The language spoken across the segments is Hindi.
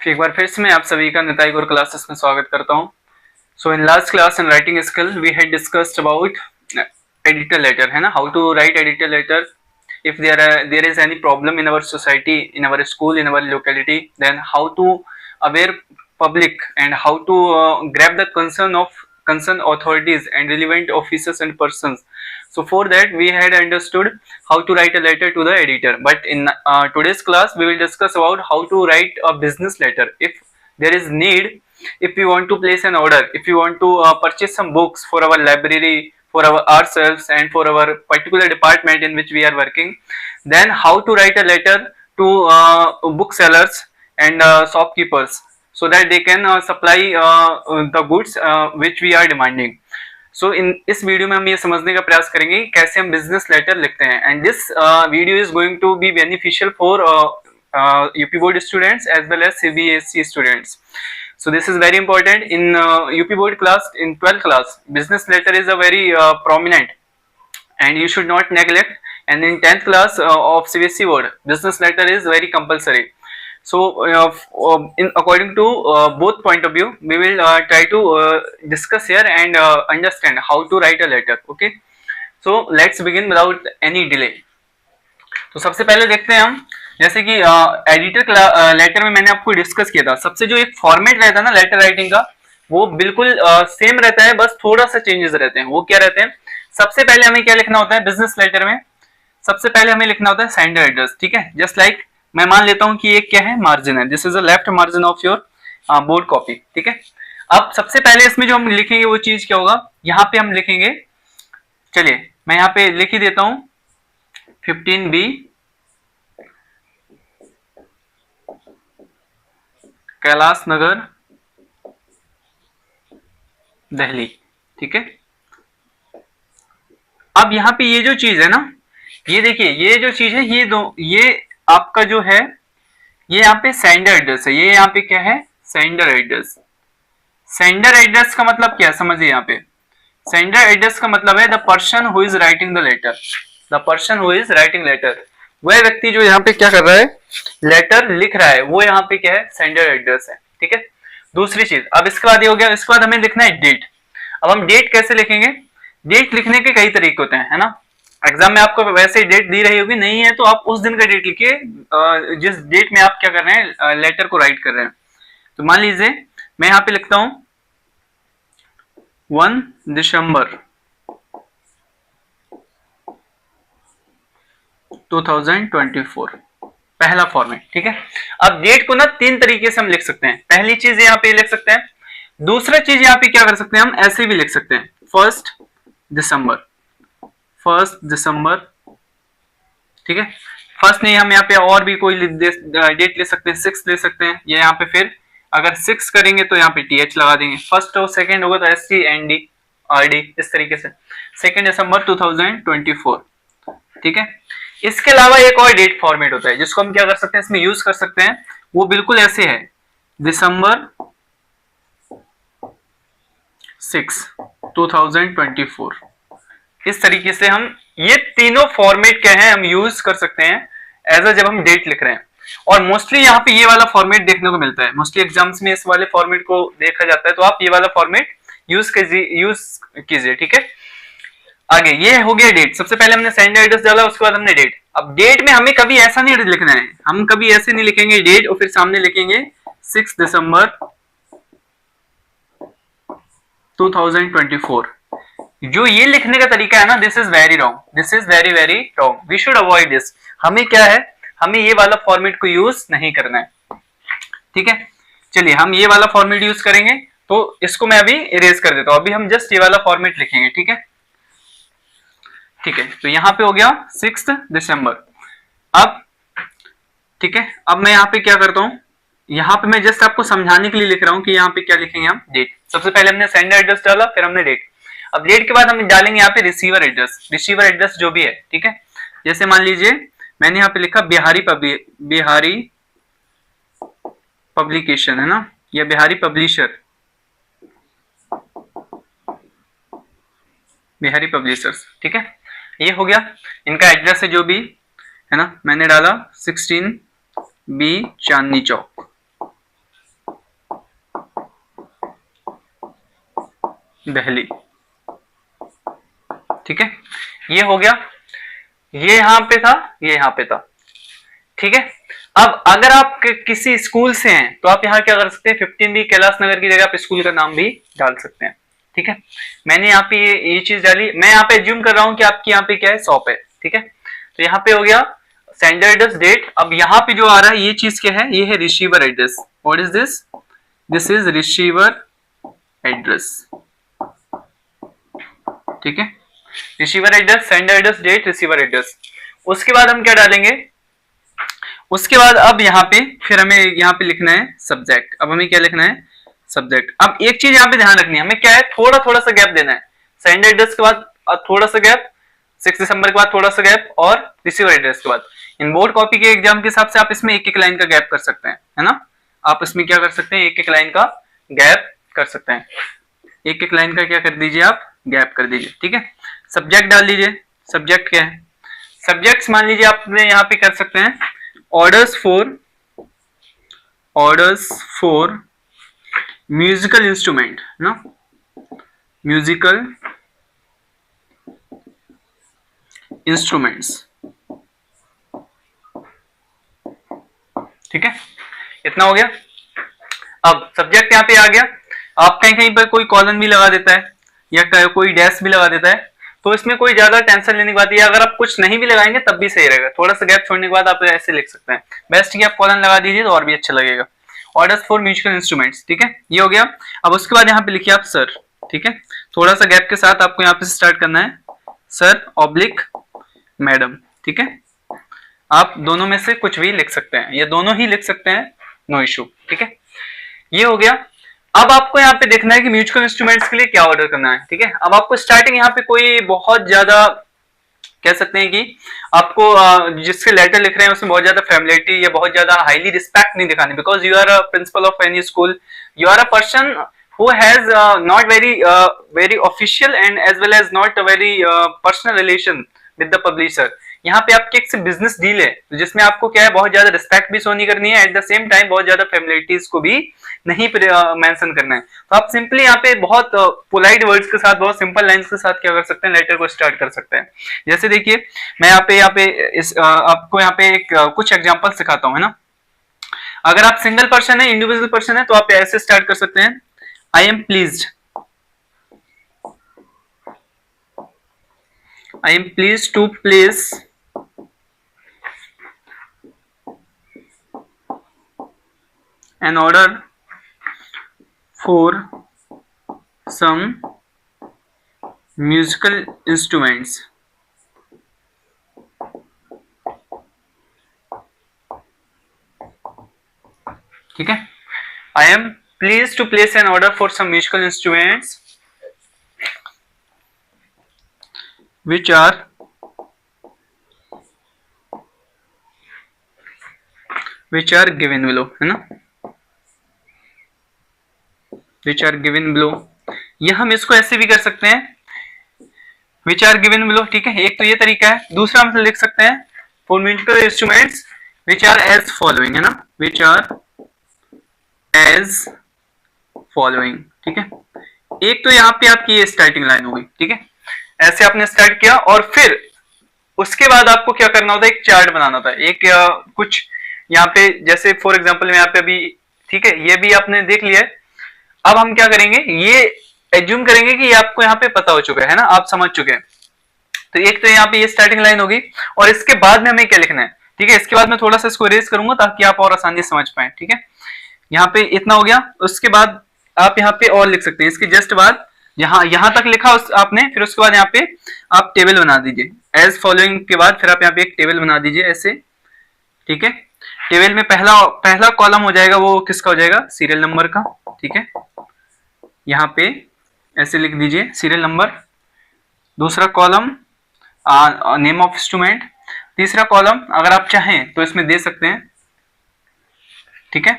एक बार फिर से मैं आप सभी का निताई गुरु क्लासेस में स्वागत करता हूं। So in last class in writing skill we had discussed about editor letter, है ना, how to write editor letter if there is any problem in our society, in our school, in our locality, then how to aware public and how to grab the concern authorities and relevant officers and persons. So for that we had understood how to write a letter to the editor, but in today's class we will discuss about how to write a business letter if there is need, if we want to place an order, if we want to purchase some books for our library, for ourselves and for our particular department in which we are working. Then how to write a letter to booksellers and shopkeepers so that they can supply the goods which we are demanding. सो इस वीडियो में हम ये समझने का प्रयास करेंगे कि कैसे हम बिजनेस लेटर लिखते हैं, and this video is going to be beneficial for UP board students as well as CBSE students. So this is very important in UP board class, in 12th class. Business letter is a very prominent, and you should not neglect. And in 10th class of CBSE board, business letter is very compulsory. So in according to both point of view, we will try to discuss here and understand how to write a letter. Okay. So let's begin without any delay. तो सबसे पहले देखते हैं हम, जैसे कि एडिटर लेटर में मैंने आपको डिस्कस किया था, सबसे जो एक फॉर्मेट रहता है ना लेटर राइटिंग का, वो बिल्कुल सेम रहता है, बस थोड़ा सा चेंजेस रहते हैं. वो क्या रहते हैं? सबसे पहले हमें क्या लिखना होता है बिजनेस लेटर में? सबसे पहले हमें लिखना होता है सेंडर एड्रेस. ठीक है, जस्ट लाइक मैं मान लेता हूं कि ये क्या है, मार्जिन है. This is a left margin of your board copy. ठीक है, अब सबसे पहले इसमें जो हम लिखेंगे वो चीज क्या होगा, यहाँ पे हम लिखेंगे, चलिए मैं यहाँ पे लिख ही देता हूं 15B कैलाश नगर दिल्ली. ठीक है, अब यहाँ पे ये जो चीज है ना, ये देखिए ये जो चीज है, ये आपका जो है, ये यहाँ पे सेंडर एड्रेस है. ये यहाँ पे क्या है, सेंडर एड्रेस. सेंडर एड्रेस का मतलब क्या है समझिए. यहाँ पे सेंडर एड्रेस का मतलब है the person who is writing the letter. The person who is writing letter, वह व्यक्ति जो यहाँ पे क्या कर रहा है, लेटर लिख रहा है, वो यहाँ पे क्या है, सेंडर एड्रेस है. ठीक है, दूसरी चीज, अब इसके बाद ये हो गया. इसके बाद हमें लिखना है डेट. अब हम डेट कैसे लिखेंगे? डेट लिखने के कई तरीके होते हैं, है ना. एग्जाम में आपको वैसे डेट दी रही होगी, नहीं है तो आप उस दिन का डेट लिखिए जिस डेट में आप क्या कर रहे हैं, लेटर को राइट कर रहे हैं. तो मान लीजिए मैं यहाँ पे लिखता हूं 1 दिसंबर 2024, पहला फॉर्मेट. ठीक है, अब डेट को ना तीन तरीके से हम लिख सकते हैं. पहली चीज यहाँ पे लिख सकते हैं, दूसरा चीज यहाँ पे क्या कर सकते हैं, हम ऐसे भी लिख सकते हैं 1 दिसंबर. ठीक है, फर्स्ट नहीं, हम यहाँ पे और भी कोई डेट ले सकते हैं, 6 ले सकते हैं. ये यहाँ पे फिर अगर 6 करेंगे तो यहाँ पे TH लगा देंगे. फर्स्ट और सेकेंड होगा तो SCND इस तरीके से 2 दिसंबर 2024. ठीक है, इसके अलावा एक और डेट फॉर्मेट होता है जिसको हम क्या कर सकते हैं, इसमें यूज कर सकते हैं. वो बिल्कुल ऐसे है, दिसंबर 6 2024. इस तरीके से हम ये तीनों फॉर्मेट क्या है, हम यूज कर सकते हैं एज अ जब हम डेट लिख रहे हैं. और मोस्टली यहाँ पे ये वाला फॉर्मेट देखने को मिलता है, मोस्टली एग्जाम्स में इस वाले फॉर्मेट को देखा जाता है, तो आप ये वाला फॉर्मेट यूज कीजिए. ठीक है, आगे ये हो गया डेट. सबसे पहले हमने सेंडर एड्रेस डाला, उसके बाद हमने डेट. अब डेट में हमें कभी ऐसा नहीं लिखना है, हम कभी ऐसे नहीं लिखेंगे डेट और फिर सामने लिखेंगे 6 दिसंबर 2024. जो ये लिखने का तरीका है ना, this is very wrong. This is very very wrong. We should avoid this. हमें क्या है, हमें ये वाला फॉर्मेट को यूज नहीं करना है. ठीक है, चलिए हम ये वाला फॉर्मेट यूज करेंगे. तो इसको मैं अभी इरेज कर देता हूं. अभी हम जस्ट ये वाला फॉर्मेट लिखेंगे. ठीक है, ठीक है, तो यहां पे हो गया 6 दिसंबर. अब ठीक है, अब मैं यहाँ पे क्या करता हूं, यहाँ पे मैं जस्ट आपको समझाने के लिए लिख रहा हूं कि यहाँ पे क्या लिखेंगे हम, डेट. सबसे पहले हमने सेंडर एड्रेस डाला, फिर हमने डेट. अब डेट के बाद हम डालेंगे यहाँ पे रिसीवर एड्रेस. रिसीवर एड्रेस जो भी है, ठीक है, जैसे मान लीजिए मैंने यहाँ पे लिखा बिहारी पब्लिकेशन, है ना, या बिहारी पब्लिशर, बिहारी पब्लिशर्स. ठीक है, ये हो गया. इनका एड्रेस है जो भी है ना, मैंने डाला 16B चांदनी चौक. दिल्ली। ठीक है, ये हो गया, ये यहां पे था, ये यहां पे था। ठीक है, अब अगर आप किसी स्कूल से हैं तो आप यहाँ क्या कर सकते हैं, 15B कैलाश नगर की जगह आप स्कूल का नाम भी डाल सकते हैं। ठीक है, मैंने यहाँ पे ये चीज डाली, मैं यहाँ पे एज्यूम कर रहा हूँ कि आपकी यहाँ पे क्या है, शॉप है। ठीक है, तो यहाँ पे हो गया सेंडर एड्रेस, डेट। अब यहाँ पे जो आ रहा है ये चीज क्या है, ये है receiver address. What is this? This is receiver address. ठीक है, receiver address, sender address, date, receiver address. उसके बाद हम क्या डालेंगे, उसके बाद अब यहाँ पे फिर हमें यहाँ पे लिखना है सब्जेक्ट। अब हमें क्या लिखना है, सब्जेक्ट। अब एक चीज यहाँ पे ध्यान रखनी है, हमें क्या है, थोड़ा थोड़ा सा गैप देना है। सेंडर एड्रेस के बाद थोड़ा सा गैप, 6 दिसंबर के बाद थोड़ा सा गैप, और रिसीवर एड्रेस के बाद। इन बोर्ड कॉपी के एग्जाम के हिसाब से आप इसमें एक एक लाइन का गैप कर सकते हैं, है ना। आप इसमें क्या कर सकते हैं, एक एक लाइन का गैप कर सकते हैं। एक एक लाइन का क्या कर दीजिए, आप गैप कर दीजिए। ठीक है, सब्जेक्ट डाल दीजिए। सब्जेक्ट क्या है, सब्जेक्ट्स मान लीजिए आपने यहाँ पे कर सकते हैं orders for musical instrument, ना, musical instruments। ठीक है, इतना हो गया। अब सब्जेक्ट यहाँ पे आ गया। आप कहीं कहीं पर कोई कॉलन भी लगा देता है या कोई डैश भी लगा देता है, तो इसमें कोई ज्यादा टेंशन लेने की बात है। अगर आप कुछ नहीं भी लगाएंगे तब भी सही रहेगा, थोड़ा सा गैप छोड़ने के बाद आप ऐसे लिख सकते हैं। बेस्ट कि आप कॉलन लगा दीजिए तो और भी अच्छा लगेगा। Orders for musical instruments. ठीक है, ये हो गया। अब उसके बाद यहाँ पे लिखिए आप सर। ठीक है, थोड़ा सा गैप के साथ आपको यहाँ पे स्टार्ट करना है, सर ऑब्लिक मैडम। ठीक है, आप दोनों में से कुछ भी लिख सकते हैं, ये दोनों ही लिख सकते हैं, नो इशू। ठीक है, ये हो गया। अब आपको यहाँ पे देखना है कि म्यूजिकल इंस्ट्रूमेंट्स के लिए क्या ऑर्डर करना है। ठीक है, अब आपको स्टार्टिंग यहाँ पे कोई बहुत ज्यादा कह सकते हैं कि आपको जिसके लेटर लिख रहे हैं उसमें बहुत ज्यादा फैमिलिटी या बहुत ज्यादा हाईली रिस्पेक्ट नहीं दिखानी, because you are a principal of any school, you are a person who has not very official and as well as not a very personal relation with the publisher। यहाँ पे आपकी एक बिजनेस डील है जिसमें आपको क्या है, बहुत ज्यादा रिस्पेक्ट भी शो नहीं करनी है, एट द सेम टाइम बहुत ज्यादा फैमिलिटीज को भी नहीं मेंशन करना है। तो आप सिंपली यहाँ पे बहुत पोलाइट वर्ड्स के साथ, बहुत सिंपल लाइंस के साथ क्या कर सकते हैं, लेटर को स्टार्ट कर सकते हैं। जैसे देखिए मैं यहाँ पे आपको यहाँ पे एक कुछ एग्जांपल सिखाता हूँ, है ना। अगर आप सिंगल पर्सन है, इंडिविजुअल पर्सन है, तो आप ऐसे स्टार्ट कर सकते हैं, I am pleased to place an order for some musical instruments। ठीक है, I am pleased to place an order for some musical instruments which are given below, है ना, which are given below। या हम इसको ऐसे भी कर सकते हैं, which are given below। ठीक है, एक तो ये तरीका है। दूसरा हम लिख सकते हैं for musical instruments which are as following, है ना, which are as following। ठीक है, एक तो यहाँ पे आपकी ये स्टार्टिंग लाइन होगी। ठीक है, ऐसे आपने स्टार्ट किया और फिर उसके बाद आपको क्या करना होता है, एक चार्ट बनाना होता है, एक कुछ यहाँ पे जैसे फॉर एग्जांपल यहाँ पे अभी, ठीक है, ये भी आपने देख लिया है। अब हम क्या करेंगे, ये एज्यूम करेंगे कि ये आपको यहाँ पे पता हो चुका है ना, आप समझ चुके हैं। तो एक तो यहाँ पे ये स्टार्टिंग लाइन होगी और इसके बाद में हमें क्या लिखना है। ठीक है, इसके बाद मैं थोड़ा सा इसको इरेज करूंगा ताकि आप और आसानी से समझ पाए। ठीक है, यहाँ पे इतना हो गया। उसके बाद आप यहाँ पे और लिख सकते हैं, इसके जस्ट बाद यहाँ तक लिखा आपने, फिर उसके बाद यहाँ पे आप टेबल बना दीजिए, एज फॉलोइंग के बाद फिर आप यहाँ पे एक टेबल बना दीजिए ऐसे। ठीक है, टेबल में पहला कॉलम हो जाएगा, वो किसका हो जाएगा, सीरियल नंबर का। ठीक है, यहाँ पे ऐसे लिख दीजिए सीरियल नंबर। दूसरा कॉलम नेम ऑफ इंस्ट्रूमेंट। तीसरा कॉलम अगर आप चाहें तो इसमें दे सकते हैं। ठीक है,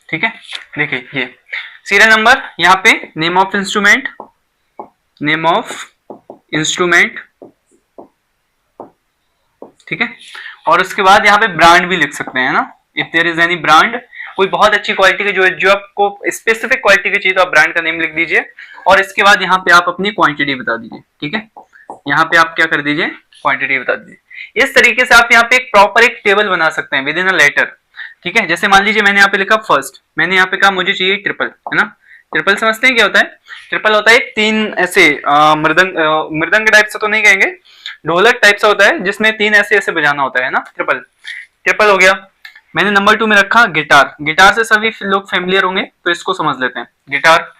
ठीक है, देखिए ये सीरियल नंबर, यहाँ पे नेम ऑफ इंस्ट्रूमेंट, ठीक है। और उसके बाद यहाँ पे ब्रांड भी लिख सकते हैं ना, if there is any brand, कोई बहुत अच्छी क्वालिटी के जो आपको स्पेसिफिक क्वालिटी की चाहिए तो आप ब्रांड का नेम लिख दीजिए, और इसके बाद यहाँ पे आप अपनी क्वांटिटी बता दीजिए। ठीक है, यहाँ पे आप क्या कर दीजिए, क्वांटिटी बता दीजिए। इस तरीके से आप यहाँ पे एक प्रॉपर एक टेबल बना सकते हैं विद इन अ लेटर। ठीक है, जैसे मान लीजिए मैंने यहाँ पे लिखा फर्स्ट, मैंने यहाँ पे कहा मुझे चाहिए ट्रिपल, है ना। ट्रिपल समझते हैं क्या होता है? ट्रिपल होता है तीन ऐसे मृदंग टाइप से तो नहीं कहेंगे, ढोलक टाइप से होता है जिसमें तीन ऐसे ऐसे बजाना होता है ना, ट्रिपल। ट्रिपल हो गया। मैंने नंबर 2 में रखा गिटार। गिटार से सभी लोग फेमिलियर होंगे तो इसको समझ लेते हैं, गिटार।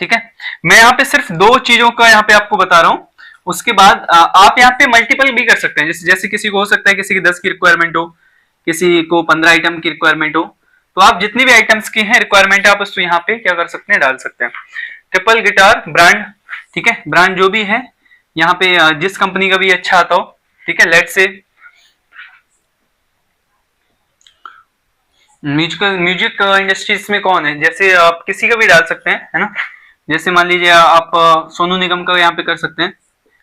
ठीक है, मैं यहाँ पे सिर्फ 2 चीजों का यहाँ पे आपको बता रहा हूँ। उसके बाद आप यहाँ पे मल्टीपल भी कर सकते हैं, जैसे किसी को हो सकता है किसी की 10 की रिक्वायरमेंट हो, किसी को 15 आइटम की रिक्वायरमेंट हो, तो आप जितनी भी आइटम्स की है रिक्वायरमेंट आप उसको यहाँ पे क्या कर सकते हैं, डाल सकते हैं। Triple guitar brand. ठीक है, ब्रांड जो भी है यहाँ पे जिस कंपनी का भी अच्छा आता हो। ठीक है, लेट्स से म्यूजिक इंडस्ट्रीज में कौन है, जैसे आप किसी का भी डाल सकते हैं, है ना। जैसे मान लीजिए आप सोनू निगम का यहाँ पे कर सकते हैं।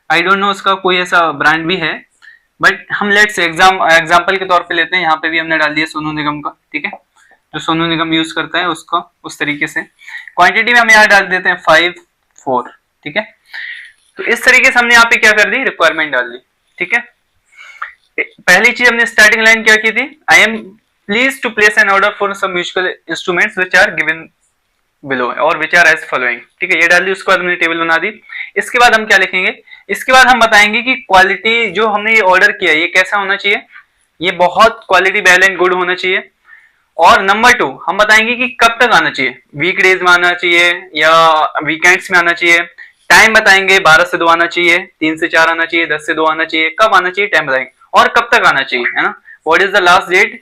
आई डोंट नो उसका कोई ऐसा ब्रांड भी है, बट हम लेट्स से एग्जाम्पल के तौर पे लेते हैं। यहाँ पे भी हमने डाल दिया सोनू निगम का। ठीक है, जो सोनू निगम यूज करता है उसका उस तरीके से। क्वांटिटी में हम यहाँ डाल देते हैं 5 4। ठीक है, तो इस तरीके से हमने यहाँ पे क्या कर दी, रिक्वायरमेंट डाल दी। ठीक है, पहली चीज हमने स्टार्टिंग लाइन क्या की थी, I am please to place an order for some musical instruments which are given below और विच आर एज फॉलोइंग। ठीक है, ये डाल दी। उसके बाद हमने टेबल बना दी। इसके बाद हम क्या लिखेंगे, इसके बाद हम बताएंगे कि क्वालिटी जो हमने ये ऑर्डर किया ये कैसा होना चाहिए, ये बहुत क्वालिटी वेल एंड गुड होना चाहिए। और नंबर 2 हम बताएंगे कि कब तक आना चाहिए, वीकडेज में आना चाहिए या वीकेंड्स में आना चाहिए। टाइम बताएंगे, 12 से 2 आना चाहिए, 3 से 4 आना चाहिए, 10 से 2 आना चाहिए, कब आना चाहिए टाइम बताएंगे, और कब तक आना चाहिए, है ना। What is the last date,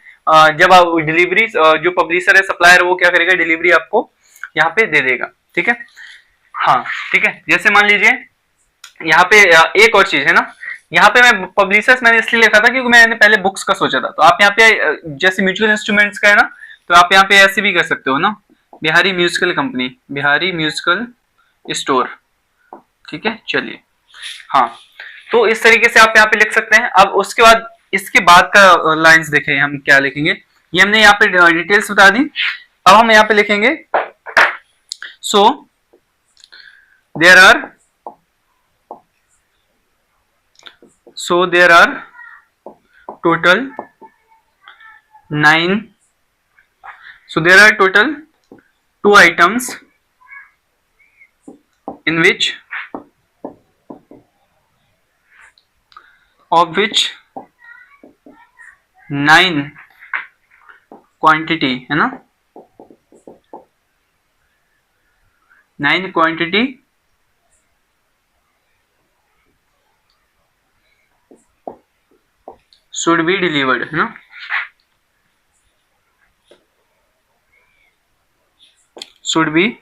जब आप डिलीवरी जो पब्लिशर है सप्लायर वो क्या करेगा, डिलीवरी आपको यहाँ पे दे देगा। ठीक है, हाँ ठीक है। जैसे मान लीजिए यहाँ पे एक और चीज है ना, यहाँ पे मैं पब्लिशर्स मैंने इसलिए लिखा था क्योंकि मैंने पहले बुक्स का सोचा था। तो आप यहाँ पे जैसे म्यूजिकल इंस्ट्रूमेंट्स का है ना, तो आप यहाँ पे ऐसे भी कर सकते हो ना, Bihari musical company, Bihari musical store. ठीक है, चलिए हाँ, तो इस तरीके से आप यहाँ पे लिख सकते हैं। अब उसके बाद इसके बाद का लाइंस देखें हम क्या लिखेंगे, ये हमने यहाँ पे डिटेल्स बता दी। अब हम यहाँ पे लिखेंगे so there are total 9, so there are total 2 items in which of which 9 quantity है ना, 9 quantity should be delivered, है ना, should be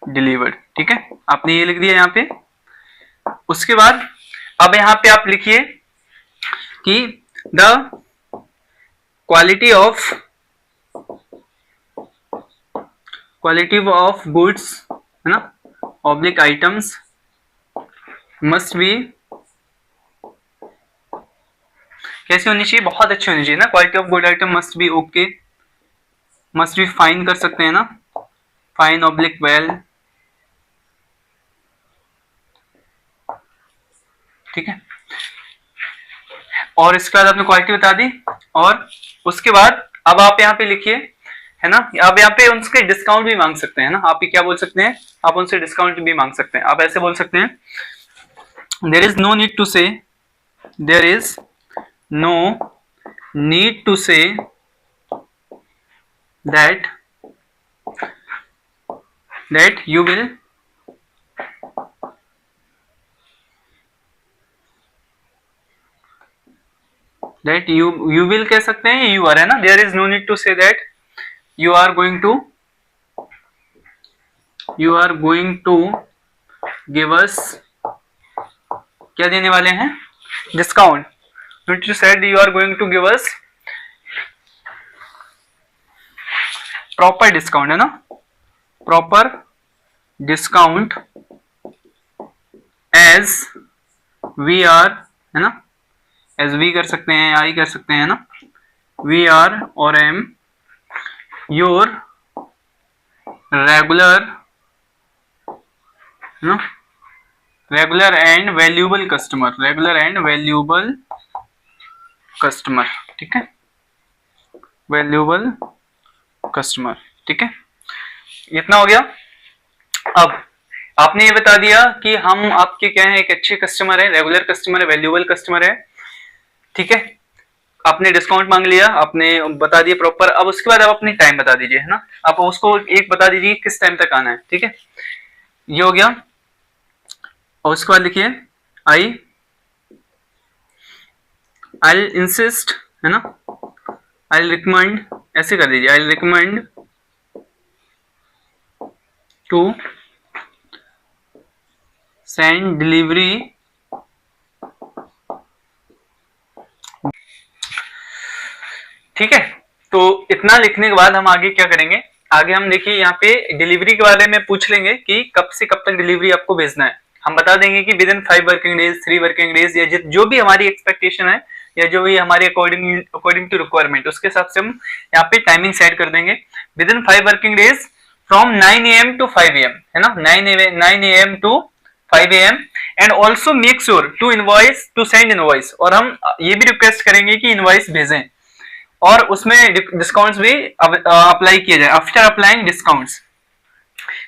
delivered। ठीक है, आपने ये लिख दिया यहाँ पे। उसके बाद अब यहाँ पे आप लिखिए कि द क्वालिटी ऑफ गुड्स है ना, ऑब्लिक आइटम्स मस्ट बी कैसी होनी चाहिए, बहुत अच्छी होनी चाहिए ना। Quality of good item must be okay, must be fine कर सकते हैं ना, फाइन ऑब्लिक वेल। ठीक है, और इसके बाद आपने क्वालिटी बता दी। और उसके बाद अब आप यहाँ पे लिखिए, है ना, आप यहाँ पे उनसे डिस्काउंट भी मांग सकते हैं ना। आप क्या बोल सकते हैं, आप उनसे डिस्काउंट भी मांग सकते हैं। आप ऐसे बोल सकते हैं, there is no need to say, there is no need to say that you will कह सकते हैं, you are है ना, there is no need to say that you are going to give us क्या देने वाले हैं, discount. You said you are going to give us proper discount, है ना, proper discount as we are, है ना, एज वी कर सकते हैं, आई कर सकते हैं ना, वी आर और एम योर रेगुलर ना, regular and valuable customer, regular and valuable customer, ठीक है, वैल्यूएबल कस्टमर, ठीक है, इतना हो गया। अब आपने ये बता दिया कि हम आपके क्या है, एक अच्छे कस्टमर है, रेगुलर कस्टमर है, वैल्यूएबल कस्टमर है, ठीक है, आपने डिस्काउंट मांग लिया, आपने बता दिया प्रॉपर। अब उसके बाद आप अपनी टाइम बता दीजिए, है ना, आप उसको एक बता दीजिए किस टाइम तक आना है, ठीक है, ये हो गया। और उसके बाद लिखिए आई इंसिस्ट, है ना, आई रिकमेंड, ऐसे कर दीजिए, I recommend to send delivery ठीक है। तो इतना लिखने के बाद हम आगे क्या करेंगे, आगे हम देखिए यहाँ पे डिलीवरी के बारे में पूछ लेंगे कि कब से कब तक डिलीवरी आपको भेजना है। हम बता देंगे कि with in 5 working days, 3 working days, या जो भी हमारी एक्सपेक्टेशन है या जो भी हमारे अकॉर्डिंग टू रिक्वायरमेंट, उसके हिसाब से हम यहाँ पे टाइमिंग सेट कर देंगे। With in 5 working days from 9 AM to 5 AM, है ना, 9 AM to 5 AM, and also make sure to invoice, to send invoice, और हम ये भी रिक्वेस्ट करेंगे कि इनवॉइस भेजें और उसमें डिस्काउंट्स भी अप्लाई किया जाए। After applying discounts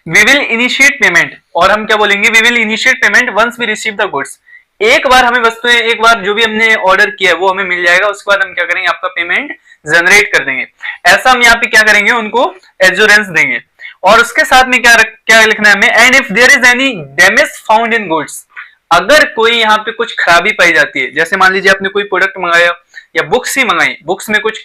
we will initiate payment, और हम क्या बोलेंगे, we will initiate payment once we receive the goods. एक बार हमें वस्तुएं, एक बार जो भी हमने ऑर्डर किया है वो हमें मिल जाएगा, उसके बाद हम क्या करेंगे, आपका पेमेंट जनरेट कर देंगे। ऐसा हम यहाँ पे क्या करेंगे, उनको एश्योरेंस देंगे। और उसके साथ में क्या लिखना है हमें, and if there is any damage found in goods, अगर कोई यहाँ पे कुछ खराबी पाई जाती है, जैसे मान लीजिए आपने कोई प्रोडक्ट मंगाया या बुक्स ही मंगाई, बुक्स में कुछ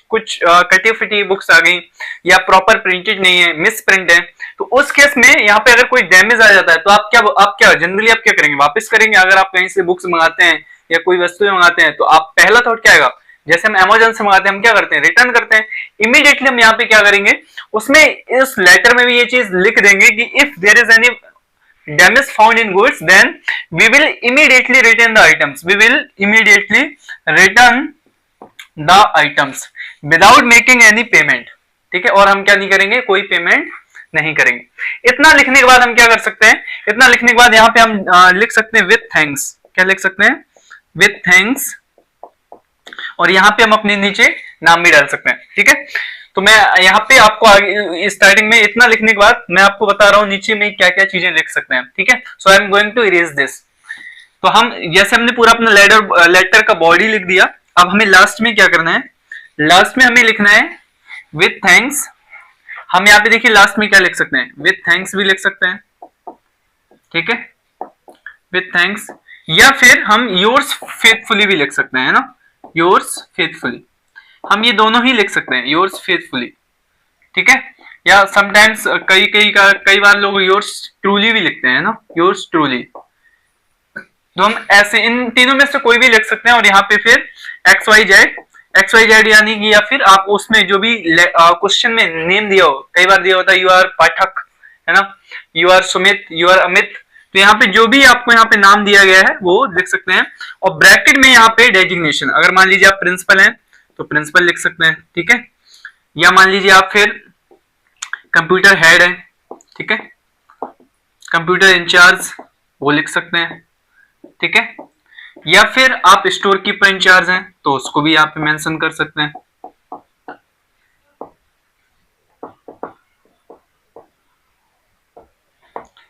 कटी फटी बुक्स आ गई या प्रॉपर प्रिंटेड नहीं है, मिस प्रिंट है, तो उस केस में यहाँ पे अगर कोई डैमेज आ जाता है तो आप क्या जनरली आप क्या करेंगे, वापस करेंगे। अगर आप कहीं से बुक्स मंगाते हैं या कोई वस्तुएं मंगाते हैं तो आप पहला थॉट क्या आएगा, जैसे हम अमेजोन से मंगाते हैं, हम क्या करते हैं, रिटर्न करते हैं। इमीडिएटली हम यहाँ पे क्या करेंगे, उसमें इस लेटर में भी ये चीज लिख देंगे कि if there is any damage found in goods, then we will immediately return the items, we will immediately return the items without making any payment, ठीक है, और हम क्या नहीं करेंगे, कोई पेमेंट नहीं करेंगे। इतना लिखने के बाद हम क्या कर सकते हैं, इतना लिखने के बाद यहाँ पे हम लिख सकते हैं विथ थैंक्स, क्या लिख सकते हैं, विथ थैंक्स, और यहाँ पे हम अपने नीचे नाम भी डाल सकते हैं, ठीक है। तो मैं यहाँ पे आपको आगे स्टार्टिंग में इतना लिखने के बाद मैं आपको बता रहा हूँ नीचे में क्या क्या चीजें लिख सकते हैं, ठीक है। So I am going to erase this. तो हम जैसे हमने पूरा अपना लेटर का बॉडी लिख दिया, अब हमें लास्ट में क्या करना है, लास्ट में हमें लिखना है विथ थैंक्स। हम यहाँ पे देखिए लास्ट में क्या लिख सकते हैं, विथ थैंक्स भी लिख सकते हैं, ठीक है, विथ थैंक्स, या फिर हम योर्स फेथफुली भी लिख सकते हैं, है ना, योर्स फेथफुली, हम ये दोनों ही लिख सकते हैं, योर्स फेथफुली, ठीक है। या समटाइम्स कई बार लोग योर्स ट्रूली भी लिखते हैं ना, योर्स ट्रूली। तो हम ऐसे इन तीनों में से कोई भी लिख सकते हैं, और यहाँ पे फिर XYZ यानी कि, या फिर आप उसमें जो भी क्वेश्चन में नेम दिया हो, कई बार दिया होता है यू आर पाठक, है ना, you are Sumit, you are Amit, तो यहाँ पे जो भी आपको यहाँ पे नाम दिया गया है वो लिख सकते हैं। और ब्रैकेट में यहाँ पे डेजिग्नेशन, अगर मान लीजिए आप प्रिंसिपल हैं तो प्रिंसिपल लिख सकते हैं, ठीक है, या मान लीजिए आप फिर कंप्यूटर हेड है, ठीक है, कंप्यूटर इंचार्ज वो लिख सकते हैं, ठीक है, या फिर आप स्टोर कीपर इंचार्ज हैं तो उसको भी यहाँ पे मेंशन कर सकते हैं।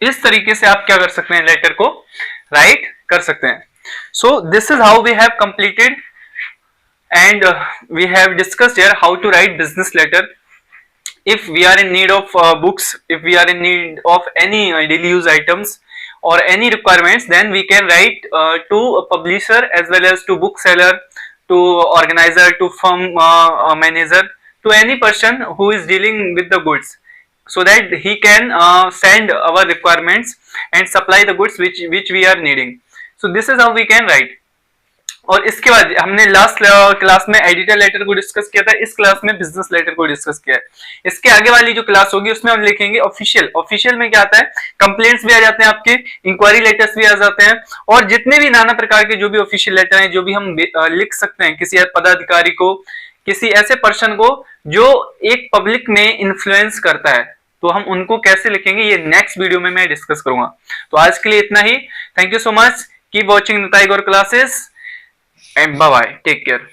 इस तरीके से आप क्या कर सकते हैं, लेटर को राइट कर सकते हैं। So this is how we have completed and we have discussed here how to write business letter. If we are in need of books, if we are in need of any daily use items or any requirements, then we can write to a publisher as well as to bookseller, to organizer, to firm manager, to any person who is dealing with the goods, so that he can send our requirements and supply the goods which we are needing. So this is how we can write. और इसके बाद हमने लास्ट क्लास में एडिटर लेटर को डिस्कस किया था, इस क्लास में बिजनेस लेटर को डिस्कस किया है। इसके आगे वाली जो क्लास होगी उसमें हम लिखेंगे ऑफिशियल। ऑफिशियल में क्या आता है, कंप्लेंट्स भी आ जाते हैं आपके, इंक्वायरी लेटर्स भी आ जाते हैं, और जितने भी नाना प्रकार के जो भी ऑफिशियल लेटर हैं, जो भी हम लिख सकते हैं किसी पदाधिकारी को, किसी ऐसे पर्सन को जो एक पब्लिक में इन्फ्लुएंस करता है, तो हम उनको कैसे लिखेंगे ये नेक्स्ट वीडियो में मैं डिस्कस करूंगा। तो आज के लिए इतना ही। Thank you so much, keep watching Nitai Gaur classes and bye bye, take care.